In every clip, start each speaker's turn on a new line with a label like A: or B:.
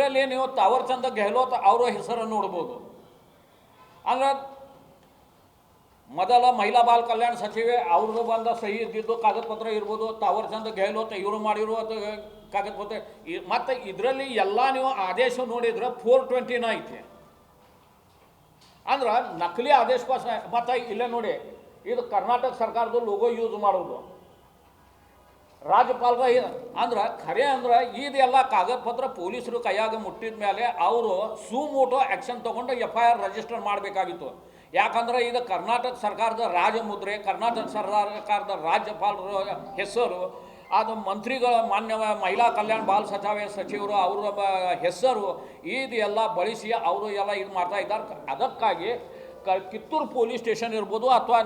A: ಇದರಲ್ಲಿ ನೀವು ತಾವರ್ಚಂದ್ ಗೆಹ್ಲೋಟ್ ಅವರ ಹೆಸರನ್ನು ನೋಡ್ಬೋದು. ಅಂದ್ರೆ ಮೊದಲ ಮಹಿಳಾ ಬಾಲ್ ಕಲ್ಯಾಣ ಸಚಿವೆ ಅವ್ರದ್ದು ಬಂದ ಸಹಿ ಇದ್ದಿದ್ದು ಕಾಗದ ಪತ್ರ ಇರ್ಬೋದು, ತಾವರ್ಚಂದ್ ಗೆಹ್ಲೋಟ್ ಇವರು ಮಾಡಿರೋ ಕಾಗದ ಪತ್ರ. ಮತ್ತು ಇದರಲ್ಲಿ ಎಲ್ಲ ನೀವು ಆದೇಶ ನೋಡಿದ್ರೆ 429 ಐತಿ. ಅಂದ್ರೆ ನಕಲಿ ಆದೇಶ ಪಾಸ್. ಮತ್ತು ಇಲ್ಲೇ ನೋಡಿ, ಇದು ಕರ್ನಾಟಕ ಸರ್ಕಾರದ ಲೋಗೋ ಯೂಸ್ ಮಾಡೋದು ರಾಜ್ಯಪಾಲರ. ಅಂದ್ರೆ ಖರೆ ಅಂದ್ರೆ ಇದೆಲ್ಲ ಕಾಗದ ಪತ್ರ ಪೊಲೀಸರು ಕೈಯಾಗ ಮುಟ್ಟಿದ ಮೇಲೆ ಅವರು ಸುಮೋಟೋ ಆ್ಯಕ್ಷನ್ ತೊಗೊಂಡು FIR ರಿಜಿಸ್ಟರ್ ಮಾಡಬೇಕಾಗಿತ್ತು. ಯಾಕಂದ್ರೆ ಇದು ಕರ್ನಾಟಕ ಸರ್ಕಾರದ ರಾಜಮುದ್ರೆ, ಕರ್ನಾಟಕ ಸರ್ಕಾರದ ರಾಜ್ಯಪಾಲರ ಹೆಸರು, ಅದು ಮಂತ್ರಿಗಳ ಮಾನ್ಯ ಮಹಿಳಾ ಕಲ್ಯಾಣ ಬಾಲ್ ಸಚಿವರು ಅವರ ಹೆಸರು ಇದೆಲ್ಲ ಬಳಸಿ ಅವರು ಎಲ್ಲ ಇದು ಮಾಡ್ತಾ ಇದ್ದಾರೆ. ಅದಕ್ಕಾಗಿ ಕಿತ್ತೂರು ಪೊಲೀಸ್ ಸ್ಟೇಷನ್ ಇರ್ಬೋದು ಅಥವಾ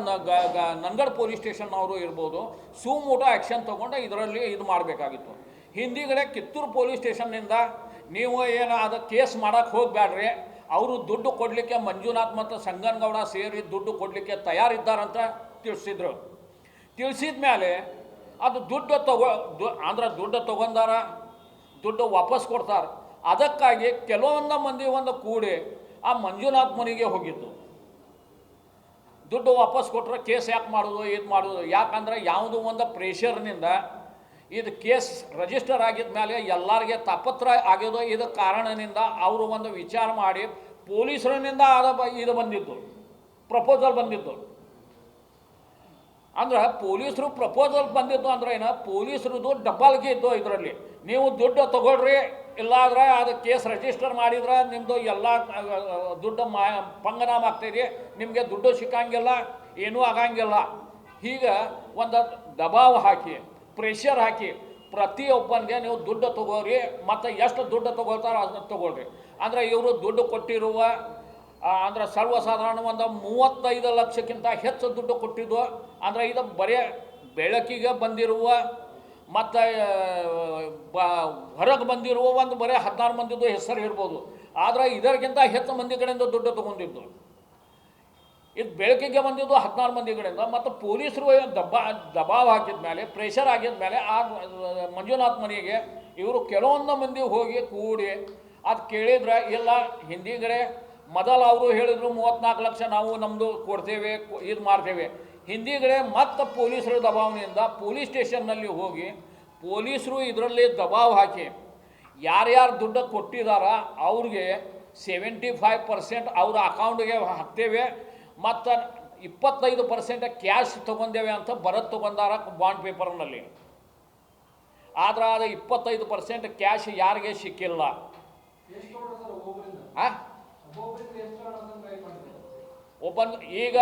A: ನಂಗಡ್ ಪೊಲೀಸ್ ಸ್ಟೇಷನ್ ಅವರು ಇರ್ಬೋದು, ಸುಮೋಟೋ ಆ್ಯಕ್ಷನ್ ತೊಗೊಂಡು ಇದರಲ್ಲಿ ಇದು ಮಾಡಬೇಕಾಗಿತ್ತು. ಹಿಂದಿಗಡೆ ಕಿತ್ತೂರು ಪೊಲೀಸ್ ಸ್ಟೇಷನ್ನಿಂದ ನೀವು ಏನು ಅದು ಕೇಸ್ ಮಾಡೋಕ್ಕೆ ಹೋಗಬೇಡ್ರಿ, ಅವರು ದುಡ್ಡು ಕೊಡಲಿಕ್ಕೆ ಮಂಜುನಾಥ್ ಮತ್ತು ಸಂಗನಗೌಡ ಸೇರಿ ದುಡ್ಡು ಕೊಡಲಿಕ್ಕೆ ತಯಾರಿದ್ದಾರಂತ ತಿಳಿಸಿದ್ರು. ತಿಳಿಸಿದ ಮೇಲೆ ಅದು ದುಡ್ಡು ತೊಗೊಂಡಾರ, ದುಡ್ಡು ವಾಪಸ್ ಕೊಡ್ತಾರೆ. ಅದಕ್ಕಾಗಿ ಕೆಲವೊಂದು ಮಂದಿ ಕೂಡಿ ಆ ಮಂಜುನಾಥ್ ಮನೆಗೆ ಹೋಗಿದ್ದು. ದುಡ್ಡು ವಾಪಸ್ ಕೊಟ್ಟರೆ ಕೇಸ್ ಯಾಕೆ ಮಾಡೋದು, ಇದು ಮಾಡೋದು? ಯಾಕಂದ್ರೆ ಯಾವುದೋ ಒಂದು ಪ್ರೆಷರ್ನಿಂದ ಇದು ಕೇಸ್ ರಿಜಿಸ್ಟರ್ ಆಗಿದ ಮೇಲೆ ಎಲ್ಲರಿಗೆ ತಾಪತ್ರ ಆಗ್ಯೋದು. ಇದು ಕಾರಣದಿಂದ ಅವರು ಒಂದು ವಿಚಾರ ಮಾಡಿ ಪೊಲೀಸರಿನಿಂದ ಇದು ಬಂದಿದ್ದು, ಪ್ರಪೋಸಲ್ ಬಂದಿದ್ದು. ಅಂದ್ರೆ ಪೊಲೀಸರು ಪ್ರಪೋಸಲ್ ಬಂದಿದ್ದು ಅಂದ್ರೆ ಏನು, ಪೊಲೀಸರದು ಡಬ್ಬಲ್ಗೆ ಇದ್ದು. ಇದರಲ್ಲಿ ನೀವು ದುಡ್ಡು ತಗೊಳ್ರಿ, ಇಲ್ಲಾದ್ರೆ ಅದು ಕೇಸ್ ರಿಜಿಸ್ಟರ್ ಮಾಡಿದ್ರೆ ನಿಮ್ಮದು ಎಲ್ಲ ದುಡ್ಡು ಪಂಗನಾಮ ಆಗ್ತೈತಿ, ನಿಮಗೆ ದುಡ್ಡು ಸಿಕ್ಕಂಗಿಲ್ಲ, ಏನೂ ಆಗಂಗಿಲ್ಲ. ಹೀಗೆ ಒಂದು ದಬಾವ್ ಹಾಕಿ, ಪ್ರೆಷರ್ ಹಾಕಿ ಪ್ರತಿಯೊಬ್ಬನಿಗೆ ನೀವು ದುಡ್ಡು ತಗೋರಿ, ಮತ್ತು ಎಷ್ಟು ದುಡ್ಡು ತಗೊಳ್ತಾರೋ ಅದನ್ನು ತಗೊಳ್ರಿ. ಅಂದರೆ ಇವರು ದುಡ್ಡು ಕೊಟ್ಟಿರುವ ಅಂದ್ರೆ ಸರ್ವಸಾಧಾರಣ ಒಂದು 35 ಲಕ್ಷಕ್ಕಿಂತ ಹೆಚ್ಚು ದುಡ್ಡು ಕೊಟ್ಟಿದ್ದು. ಅಂದರೆ ಇದು ಬರೀ ಬೆಳಕಿಗೆ ಬಂದಿರುವ ಮತ್ತು ಹೊರಗೆ ಬಂದಿರುವ ಒಂದು ಬರೀ 16 ಮಂದಿದ್ದು ಹೆಸರು ಇರ್ಬೋದು. ಆದರೆ ಇದಕ್ಕಿಂತ ಹೆಚ್ಚು ಮಂದಿ ಕಡೆಯಿಂದ ದುಡ್ಡು ತೊಗೊಂಡಿದ್ದು. ಇದು ಬೆಳಕಿಗೆ ಬಂದಿದ್ದು 16 ಮಂದಿ ಕಡೆಯಿಂದ. ಮತ್ತು ಪೊಲೀಸರು ದಬಾವ್ ಹಾಕಿದ ಮೇಲೆ, ಪ್ರೆಷರ್ ಆಗಿದ ಮೇಲೆ ಆ ಮಂಜುನಾಥ್ ಮನೆಗೆ ಇವರು ಕೆಲವೊಂದು ಮಂದಿ ಹೋಗಿ ಕೂಡಿ ಅದು ಕೇಳಿದ್ರೆ, ಇಲ್ಲ ಹಿಂದಿಗಡೆ ಮೊದಲು ಅವರು ಹೇಳಿದ್ರು 34 ಲಕ್ಷ ನಾವು ನಮ್ಮದು ಕೊಡ್ತೇವೆ, ಇದು ಮಾಡ್ತೇವೆ. ಹಿಂದಿಗಡೆ ಮತ್ತು ಪೊಲೀಸರ ದಬಾವಣೆಯಿಂದ ಪೊಲೀಸ್ ಸ್ಟೇಷನ್ನಲ್ಲಿ ಹೋಗಿ ಪೊಲೀಸರು ಇದರಲ್ಲಿ ದಬಾವ್ ಹಾಕಿ ಯಾರ್ಯಾರು ದುಡ್ಡು ಕೊಟ್ಟಿದಾರ ಅವ್ರಿಗೆ 75% ಅವ್ರ ಅಕೌಂಟ್ಗೆ ಹಾಕ್ತೇವೆ, ಮತ್ತು 25% ಕ್ಯಾಶ್ ತೊಗೊಂಡೇವೆ ಅಂತ ಬರತ್ ತೊಗೊಂಡಾರ ಬಾಂಡ್ ಪೇಪರ್ನಲ್ಲಿ. ಆದ್ರೆ ಅದು 25% ಕ್ಯಾಶ್ ಯಾರಿಗೆ ಸಿಕ್ಕಿಲ್ಲ. ಒಬ್ಬಂದು ಈಗ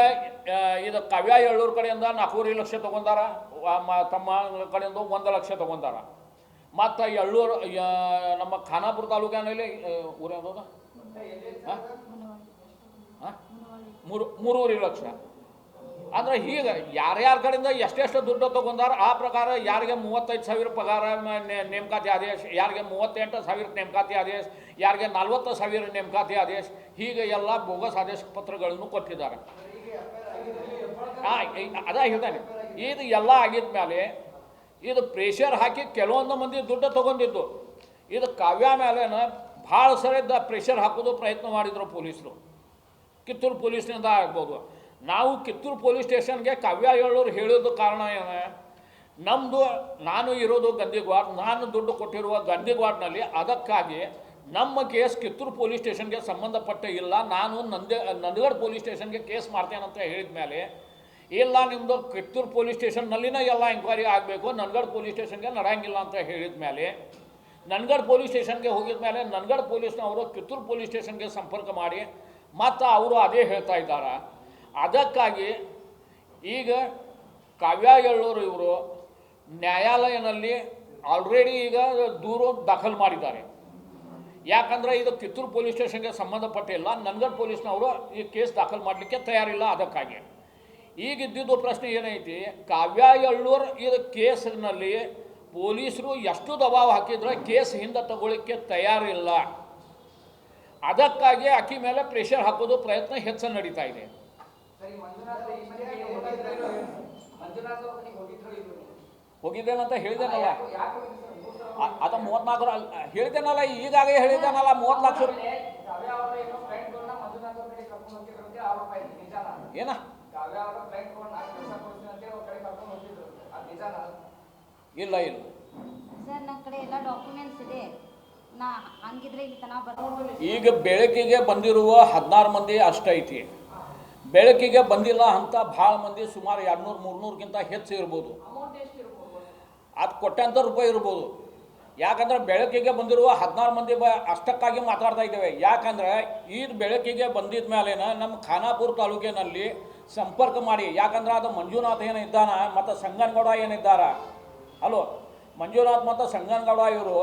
A: ಇದು ಕಾವ್ಯ ಎಳ್ಳೂರು ಕಡೆಯಿಂದ 4 ಲಕ್ಷ ತೊಗೊಂಡಾರ, ತಮ್ಮ ಕಡೆಯಿಂದ 1 ಲಕ್ಷ ತೊಗೊಂಡಾರ. ಮತ್ತು ಎಳ್ಳೂರು ನಮ್ಮ ಖಾನಾಪುರ ತಾಲೂಕಿನಲ್ಲಿ ಊರೇನದ 3 ಲಕ್ಷ. ಅಂದರೆ ಹೀಗೆ ಯಾರ್ಯಾರ ಕಡೆಯಿಂದ ಎಷ್ಟೆಷ್ಟು ದುಡ್ಡು ತೊಗೊಂಡಾರ ಆ ಪ್ರಕಾರ ಯಾರಿಗೆ 35,000 ಪಗಾರ ನೇಮಕಾತಿ ಆದೇಶ, ಯಾರಿಗೆ 38,000 ನೇಮಕಾತಿ ಆದೇಶ, ಯಾರಿಗೆ 40,000 ನೇಮಕಾತಿ ಆದೇಶ, ಹೀಗೆ ಎಲ್ಲ ಬೋಗಸ್ ಆದೇಶ ಪತ್ರಗಳನ್ನು ಕೊಟ್ಟಿದ್ದಾರೆ. ಅದ ಹೇಳ್ತಾನೆ. ಇದು ಎಲ್ಲ ಆಗಿದ ಮೇಲೆ ಇದು ಪ್ರೆಷರ್ ಹಾಕಿ ಕೆಲವೊಂದು ಮಂದಿ ದುಡ್ಡು ತೊಗೊಂಡಿದ್ದು. ಇದು ಕಾವ್ಯ ಮೇಲೇನ ಭಾಳ ಸರಿ ಪ್ರೆಷರ್ ಹಾಕೋದು ಪ್ರಯತ್ನ ಮಾಡಿದರು ಪೊಲೀಸರು. ಕಿತ್ತೂರು ಪೊಲೀಸ್ನಿಂದ ಆಗ್ಬೋದು. ನಾವು ಕಿತ್ತೂರು ಪೊಲೀಸ್ ಸ್ಟೇಷನ್ಗೆ ಕಾವ್ಯ ಎಳ್ಳೂರು ಹೇಳೋದು ಕಾರಣ ಏನು, ನಾನು ಇರೋದು ಗಂದಿಗ್ವಾಡ್, ನಾನು ದುಡ್ಡು ಕೊಟ್ಟಿರುವ ಗಂದಿಗ್ವಾಡ್ನಲ್ಲಿ, ಅದಕ್ಕಾಗಿ ನಮ್ಮ ಕೇಸ್ ಕಿತ್ತೂರು ಪೊಲೀಸ್ ಸ್ಟೇಷನ್ಗೆ ಸಂಬಂಧಪಟ್ಟ ಇಲ್ಲ, ನಾನು ನಂದಗಡ್ ಪೊಲೀಸ್ ಸ್ಟೇಷನ್ಗೆ ಕೇಸ್ ಮಾಡ್ತೇನಂತ ಹೇಳಿದ ಮೇಲೆ, ಇಲ್ಲ ನಿಮ್ಮದು ಕಿತ್ತೂರು ಪೊಲೀಸ್ ಸ್ಟೇಷನ್ನಲ್ಲಿನ ಎಲ್ಲ ಎಂಕ್ವೈರಿ ಆಗಬೇಕು, ನಂದಗಡ್ ಪೊಲೀಸ್ ಸ್ಟೇಷನ್ಗೆ ನಡೆಯಂಗಿಲ್ಲ ಅಂತ ಹೇಳಿದ ಮೇಲೆ ನಂದಗಡ್ ಪೊಲೀಸ್ ಸ್ಟೇಷನ್ಗೆ ಹೋಗಿದ ಮೇಲೆ ನಂದಗಡ್ ಪೊಲೀಸ್ನವರು ಕಿತ್ತೂರು ಪೊಲೀಸ್ ಸ್ಟೇಷನ್ಗೆ ಸಂಪರ್ಕ ಮಾಡಿ ಮತ್ತು ಅವರು ಅದೇ ಹೇಳ್ತಾ ಇದ್ದಾರೆ. ಅದಕ್ಕಾಗಿ ಈಗ ಕಾವ್ಯ ಎಳ್ಳೂರು ಇವರು ನ್ಯಾಯಾಲಯದಲ್ಲಿ ಆಲ್ರೆಡಿ ಈಗ ದೂರು ದಾಖಲು ಮಾಡಿದ್ದಾರೆ. ಯಾಕಂದರೆ ಇದು ಕಿತ್ತೂರು ಪೊಲೀಸ್ ಸ್ಟೇಷನ್ಗೆ ಸಂಬಂಧಪಟ್ಟಿಲ್ಲ, ನಂದಗಡ್ ಪೊಲೀಸ್ನವರು ಈ ಕೇಸ್ ದಾಖಲು ಮಾಡಲಿಕ್ಕೆ ತಯಾರಿಲ್ಲ. ಅದಕ್ಕಾಗಿ ಈಗ ಇದ್ದಿದ್ದು ಪ್ರಶ್ನೆ ಏನೈತಿ, ಕಾವ್ಯ ಎಳ್ಳೂರು ಇದು ಕೇಸಿನಲ್ಲಿ ಪೊಲೀಸರು ಎಷ್ಟು ದಬಾವ್ ಹಾಕಿದ್ರೆ ಕೇಸ್ ಹಿಂದೆ ತಗೊಳ್ಳಿಕ್ಕೆ ತಯಾರಿಲ್ಲ. ಅದಕ್ಕಾಗಿ ಆಕಿ ಮೇಲೆ ಪ್ರೆಷರ್ ಹಾಕೋದು ಪ್ರಯತ್ನ ಹೆಚ್ಚು ನಡೀತಾ ಇದೆ. ಹೋಗಿದ್ದೇನಂತ ಹೇಳಿದೇನಲ್ಲ, ಅದು 34 ಹೇಳಿದ್ದೇನಲ್ಲ, ಈಗಾಗಲೇ ಹೇಳಿದ್ದೇನಲ್ಲ 30 ಲಕ್ಷ ರೂಪಾಯಿ ಏನ ಇಲ್ಲ ಇಲ್ಲ
B: ಸರ್ ನನ್ನ ಕಡೆ ಎಲ್ಲ ಡಾಕ್ಯುಮೆಂಟ್ಸ್ ಇದೆ, ನಾ ಹಂಗಿದ್ರೆ ಇಲ್ಲಿ ತನಕ ಬರ್ಬೋದು.
A: ಈಗ ಬೆಳಕಿಗೆ ಬಂದಿರುವ 16 ಮಂದಿ ಅಷ್ಟೈತಿ. ಬೆಳಕಿಗೆ ಬಂದಿಲ್ಲ ಅಂತ ಭಾಳ ಮಂದಿ ಸುಮಾರು 200-300ಕ್ಕಿಂತ ಹೆಚ್ಚು ಇರ್ಬೋದು. ಅದು ಕೋಟ್ಯಾಂತರ ರೂಪಾಯಿ ಇರ್ಬೋದು. ಯಾಕಂದ್ರೆ ಬೆಳಕಿಗೆ ಬಂದಿರುವ 16 ಮಂದಿ ಅಷ್ಟಕ್ಕಾಗಿ ಮಾತಾಡ್ತಾ ಇದ್ದೇವೆ. ಯಾಕಂದ್ರೆ ಈ ಬೆಳಕಿಗೆ ಬಂದಿದ್ದ ಮೇಲೇನ ನಮ್ಮ ಖಾನಾಪುರ ತಾಲೂಕಿನಲ್ಲಿ ಸಂಪರ್ಕ ಮಾಡಿ, ಯಾಕಂದ್ರೆ ಅದು ಮಂಜುನಾಥ್ ಏನಿದ್ದಾನ ಮತ್ತು ಸಂಗನಗೌಡ ಏನಿದ್ದಾರ, ಅಲೋ ಮಂಜುನಾಥ್ ಮತ್ತು ಸಂಗನಗೌಡ ಇವರು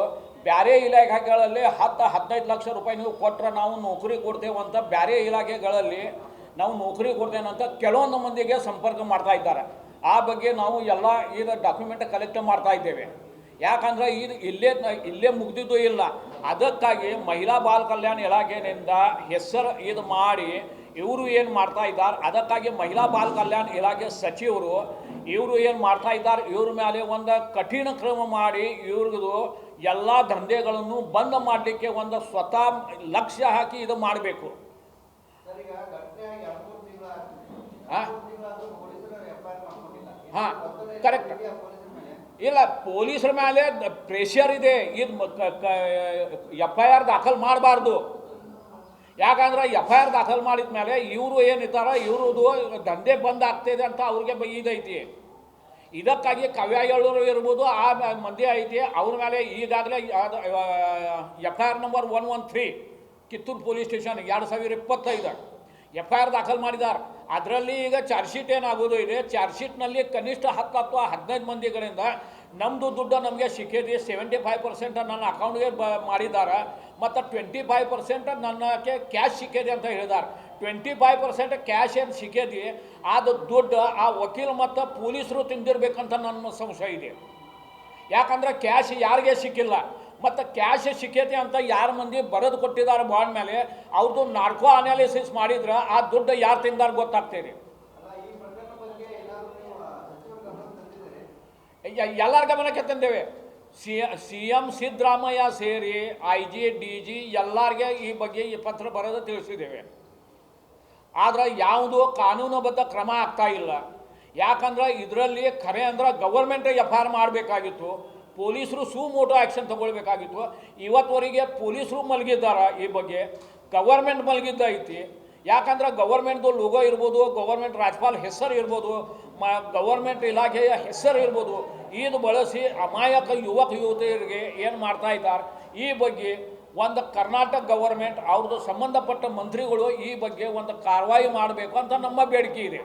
A: ಬೇರೆ ಇಲಾಖೆಗಳಲ್ಲಿ 10-15 ಲಕ್ಷ ರೂಪಾಯಿ ನೀವು ಕೊಟ್ಟರೆ ನಾವು ನೌಕರಿ ಕೊಡ್ತೇವೆ ಅಂತ ಬೇರೆ ಇಲಾಖೆಗಳಲ್ಲಿ ನಾವು ನೌಕರಿ ಕೊಡ್ತೇವೆ ಅಂತ ಕೆಲವೊಂದು ಮಂದಿಗೆ ಸಂಪರ್ಕ ಮಾಡ್ತಾ ಇದ್ದಾರೆ. ಆ ಬಗ್ಗೆ ನಾವು ಎಲ್ಲ ಇದು ಡಾಕ್ಯುಮೆಂಟ್ ಕಲೆಕ್ಟ್ ಮಾಡ್ತಾ ಇದ್ದೇವೆ. ಯಾಕಂದ್ರೆ ಇದು ಇಲ್ಲೇ ಮುಗ್ದಿದ್ದು ಇಲ್ಲ. ಅದಕ್ಕಾಗಿ ಮಹಿಳಾ ಬಾಲ ಕಲ್ಯಾಣ ಇಲಾಖೆಯಿಂದ ಹೆಸರು ಇದು ಮಾಡಿ ಇವರು ಏನು ಮಾಡ್ತಾ ಇದ್ದಾರೆ, ಅದಕ್ಕಾಗಿ ಮಹಿಳಾ ಬಾಲ ಕಲ್ಯಾಣ ಇಲಾಖೆ ಸಚಿವರು ಇವರು ಏನು ಮಾಡ್ತಾ ಇದ್ದಾರೆ, ಇವ್ರ ಮೇಲೆ ಒಂದು ಕಠಿಣ ಕ್ರಮ ಮಾಡಿ ಇವ್ರದ್ದು ಎಲ್ಲ ದಂಧೆಗಳನ್ನು ಬಂದ್ ಮಾಡಲಿಕ್ಕೆ ಒಂದು ಸ್ವತಃ ಲಕ್ಷ್ಯ ಹಾಕಿ ಇದು ಮಾಡಬೇಕು. ಹಾಂ ಕರೆಕ್ಟ್. ಇಲ್ಲ, ಪೊಲೀಸರ ಮೇಲೆ ಪ್ರೆಷರ್ ಇದೆ, ಇದು FIR ದಾಖಲು ಮಾಡಬಾರ್ದು. ಯಾಕಂದ್ರೆ FIR ದಾಖಲು ಮಾಡಿದ ಮೇಲೆ ಇವರು ಏನಿದ್ದಾರ ಇವ್ರದ್ದು ದಂಧೆ ಬಂದ್ ಆಗ್ತಿದೆ ಅಂತ ಅವ್ರಿಗೆ ಇದೈತಿ. ಇದಕ್ಕಾಗಿ ಕವ್ಯಾಯಳರು ಇರ್ಬೋದು, ಆ ಮಂದಿ ಐತಿ, ಅವ್ರ ಮೇಲೆ ಈಗಾಗಲೇ FIR number 113 Kittur police station 2025 FIR ದಾಖಲು ಮಾಡಿದ್ದಾರೆ. ಅದರಲ್ಲಿ ಈಗ ಚಾರ್ಜ್ ಶೀಟ್ ಏನಾಗೋದು ಇದೆ, ಚಾರ್ಜ್ ಶೀಟ್ನಲ್ಲಿ ಕನಿಷ್ಠ 10 ಅಥವಾ 15 ಮಂದಿಗಳಿಂದ ನಮ್ಮದು ದುಡ್ಡು ನಮಗೆ ಸಿಕ್ಕೈತಿ, 75% ನನ್ನ ಅಕೌಂಟ್ಗೆ ಮಾಡಿದ್ದಾರೆ ಮತ್ತು 25% ನನಗೆ ಕ್ಯಾಶ್ ಸಿಕ್ಕೈತಿ ಅಂತ ಹೇಳಿದ್ದಾರೆ. 25% ಕ್ಯಾಶ್ ಏನು ಸಿಕ್ಕೈತಿ ಅದು ದುಡ್ಡು ಆ ವಕೀಲ ಮತ್ತು ಪೊಲೀಸರು ತಿಂದಿರ್ಬೇಕಂತ ನನ್ನ ಸಂಶಯ ಇದೆ. ಯಾಕಂದ್ರೆ ಕ್ಯಾಶ್ ಯಾರಿಗೆ ಸಿಕ್ಕಿಲ್ಲ ಮತ್ತು ಕ್ಯಾಶ್ ಸಿಕ್ಕೈತಿ ಅಂತ ಯಾರು ಮಂದಿ ಬರೆದು ಕೊಟ್ಟಿದ್ದಾರೆ ಬಾಂಡ್ ಮೇಲೆ, ಅವ್ರದ್ದು ನಾರ್ಕೋ ಅನಾಲಿಸಿಸ್ ಮಾಡಿದ್ರೆ ಆ ದುಡ್ಡು ಯಾರು ತಿಂದಾರ ಗೊತ್ತಾಗ್ತೇನೆ. ಎಲ್ಲರ ಗಮನಕ್ಕೆ ತಂದೇವೆ. CM ಸಿದ್ದರಾಮಯ್ಯ ಸೇರಿ IG DG ಎಲ್ಲರಿಗೆ ಈ ಬಗ್ಗೆ ಈ ಪತ್ರ ಬರೆದು ತಿಳಿಸಿದ್ದೇವೆ. ಆದರೆ ಯಾವುದೂ ಕಾನೂನುಬದ್ಧ ಕ್ರಮ ಆಗ್ತಾ ಇಲ್ಲ. ಯಾಕಂದ್ರೆ ಇದರಲ್ಲಿ ಖರೆ ಅಂದ್ರೆ ಗವರ್ಮೆಂಟ್ FIR ಮಾಡಬೇಕಾಗಿತ್ತು, ಪೊಲೀಸರು ಸುಮೋಟೋ ಆ್ಯಕ್ಷನ್ ತಗೊಳ್ಬೇಕಾಗಿತ್ತು. ಇವತ್ತುವರೆಗೆ ಪೊಲೀಸರು ಮಲಗಿದ್ದಾರೆ, ಈ ಬಗ್ಗೆ ಗವರ್ಮೆಂಟ್ ಮಲಗಿದ್ದೈತಿ. ಯಾಕಂದ್ರೆ ಗವರ್ಮೆಂಟ್ದು ಲೋಗೋ ಇರ್ಬೋದು, ಗವರ್ಮೆಂಟ್ ರಾಜ್ಪಾಲ್ ಹೆಸರು ಇರ್ಬೋದು, ಗವರ್ಮೆಂಟ್ ಇಲಾಖೆಯ ಹೆಸರು ಇರ್ಬೋದು, ಇದು ಬಳಸಿ ಅಮಾಯಕ ಯುವಕ ಯುವತಿಯರಿಗೆ ಏನು ಮಾಡ್ತಾ ಇದ್ದಾರೆ, ಈ ಬಗ್ಗೆ ಒಂದು ಕರ್ನಾಟಕ ಗವರ್ಮೆಂಟ್ ಅವ್ರದ್ದು ಸಂಬಂಧಪಟ್ಟ ಮಂತ್ರಿಗಳು ಈ ಬಗ್ಗೆ ಒಂದು ಕಾರ್ಯವಾಹಿ ಮಾಡಬೇಕು ಅಂತ ನಮ್ಮ ಬೇಡಿಕೆ ಇದೆ.